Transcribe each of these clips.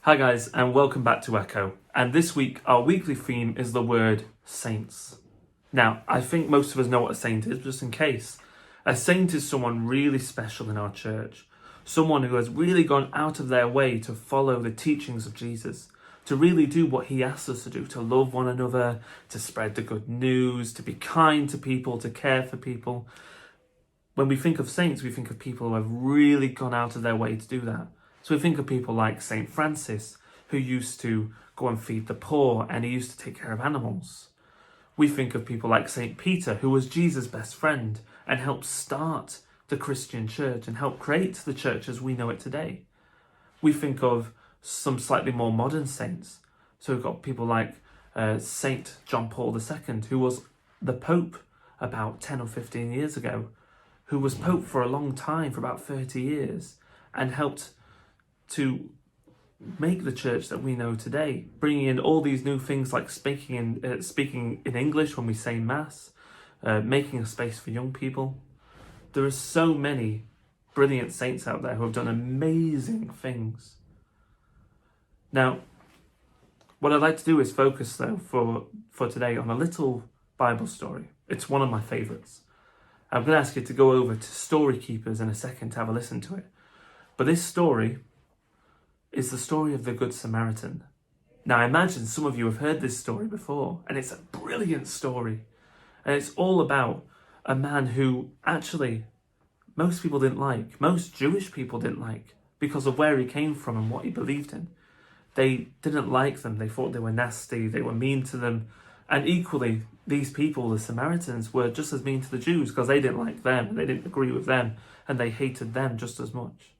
Hi guys, and welcome back to Echo. And this week, our weekly theme is the word saints. Now, I think most of us know what a saint is, but just in case. A saint is someone really special in our church. Someone who has really gone out of their way to follow the teachings of Jesus, to really do what he asks us to do, to love one another, to spread the good news, to be kind to people, to care for people. When we think of saints, we think of people who have really gone out of their way to do that. So we think of people like St. Francis, who used to go and feed the poor and he used to take care of animals. We think of people like St. Peter, who was Jesus' best friend and helped start the Christian church and helped create the church as we know it today. We think of some slightly more modern saints. So we've got people like St. John Paul II, who was the Pope about 10 or 15 years ago, who was Pope for a long time, for about 30 years, and helped to make the church that we know today, bringing in all these new things like speaking in English when we say Mass, making a space for young people. There are so many brilliant saints out there who have done amazing things. Now, what I'd like to do is focus though for today on a little Bible story. It's one of my favourites. I'm going to ask you to go over to Story Keepers in a second to have a listen to it. But this story is the story of the Good Samaritan. Now, I imagine some of you have heard this story before, and it's a brilliant story. And it's all about a man who actually most people didn't like, most Jewish people didn't like, because of where he came from and what he believed in. They didn't like them, they thought they were nasty, they were mean to them. And equally, these people, the Samaritans, were just as mean to the Jews because they didn't like them, they didn't agree with them, and they hated them just as much.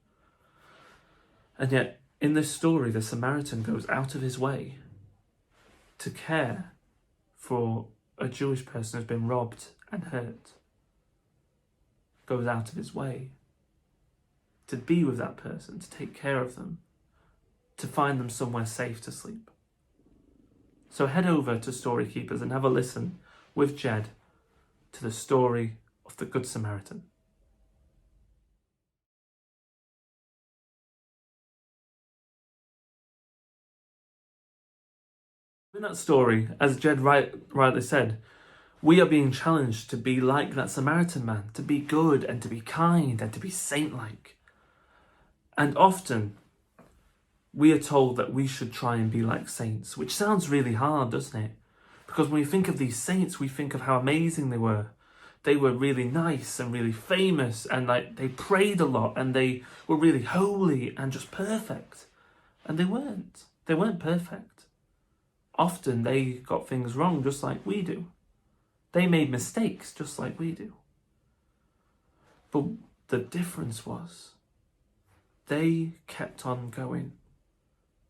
And yet, in this story, the Samaritan goes out of his way to care for a Jewish person who's been robbed and hurt. Goes out of his way to be with that person, to take care of them, to find them somewhere safe to sleep. So head over to Story Keepers and have a listen with Jed to the story of the Good Samaritan. In that story, as Jed rightly said, we are being challenged to be like that Samaritan man, to be good and to be kind and to be saint-like. And often we are told that we should try and be like saints, which sounds really hard, doesn't it? Because when we think of these saints, we think of how amazing they were. They were really nice and really famous, and they prayed a lot, and they were really holy and just perfect. And they weren't. They weren't perfect. Often they got things wrong just like we do. They made mistakes just like we do. But the difference was they kept on going.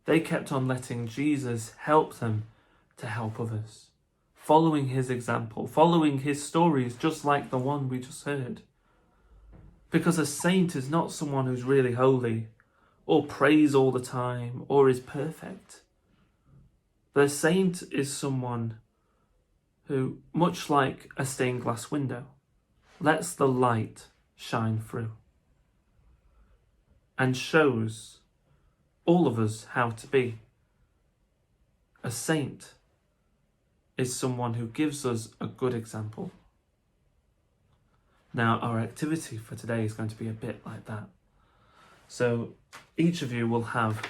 They kept on letting Jesus help them to help others, following his example, following his stories just like the one we just heard. Because a saint is not someone who's really holy or prays all the time or is perfect. The saint is someone who, much like a stained glass window, lets the light shine through and shows all of us how to be. A saint is someone who gives us a good example. Now, our activity for today is going to be a bit like that. So each of you will have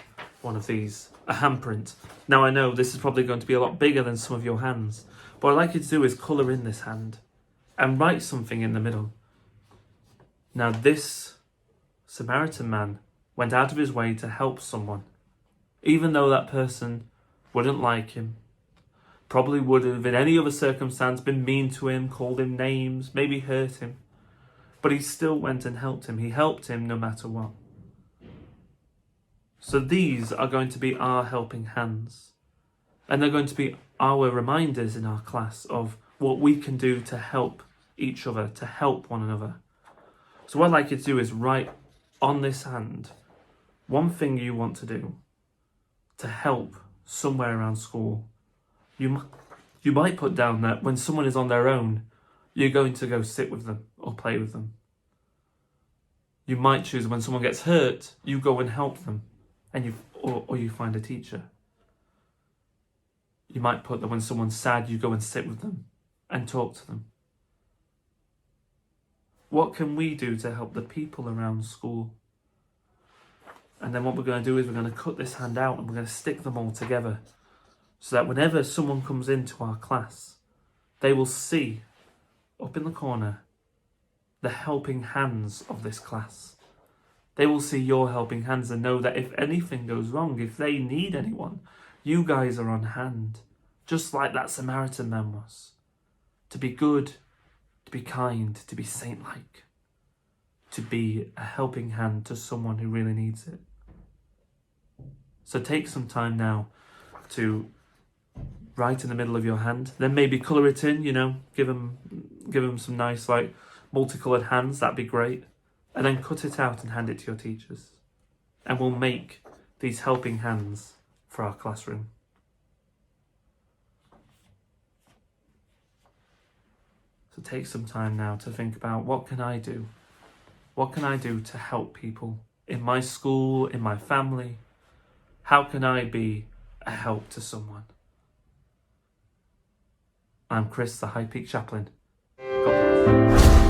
one of these, a handprint. Now I know this is probably going to be a lot bigger than some of your hands, but what I'd like you to do is colour in this hand and write something in the middle. Now this Samaritan man went out of his way to help someone, even though that person wouldn't like him, probably would have in any other circumstance been mean to him, called him names, maybe hurt him, but he still went and helped him. He helped him no matter what. So these are going to be our helping hands. And they're going to be our reminders in our class of what we can do to help each other, to help one another. So what I'd like you to do is write on this hand one thing you want to do to help somewhere around school. You might put down that when someone is on their own, you're going to go sit with them or play with them. You might choose when someone gets hurt, you go and help them. and or you find a teacher. You might put that when someone's sad, you go and sit with them and talk to them. What can we do to help the people around school? And then what we're going to do is we're going to cut this hand out and we're going to stick them all together so that whenever someone comes into our class, they will see up in the corner the helping hands of this class. They will see your helping hands and know that if anything goes wrong, if they need anyone, you guys are on hand, just like that Samaritan man was. To be good, to be kind, to be saint-like, to be a helping hand to someone who really needs it. So take some time now to write in the middle of your hand, then maybe colour it in, give them some nice multicoloured hands, that'd be great. And then cut it out and hand it to your teachers. And we'll make these helping hands for our classroom. So take some time now to think about, what can I do? What can I do to help people in my school, in my family? How can I be a help to someone? I'm Chris, the High Peak Chaplain. God bless.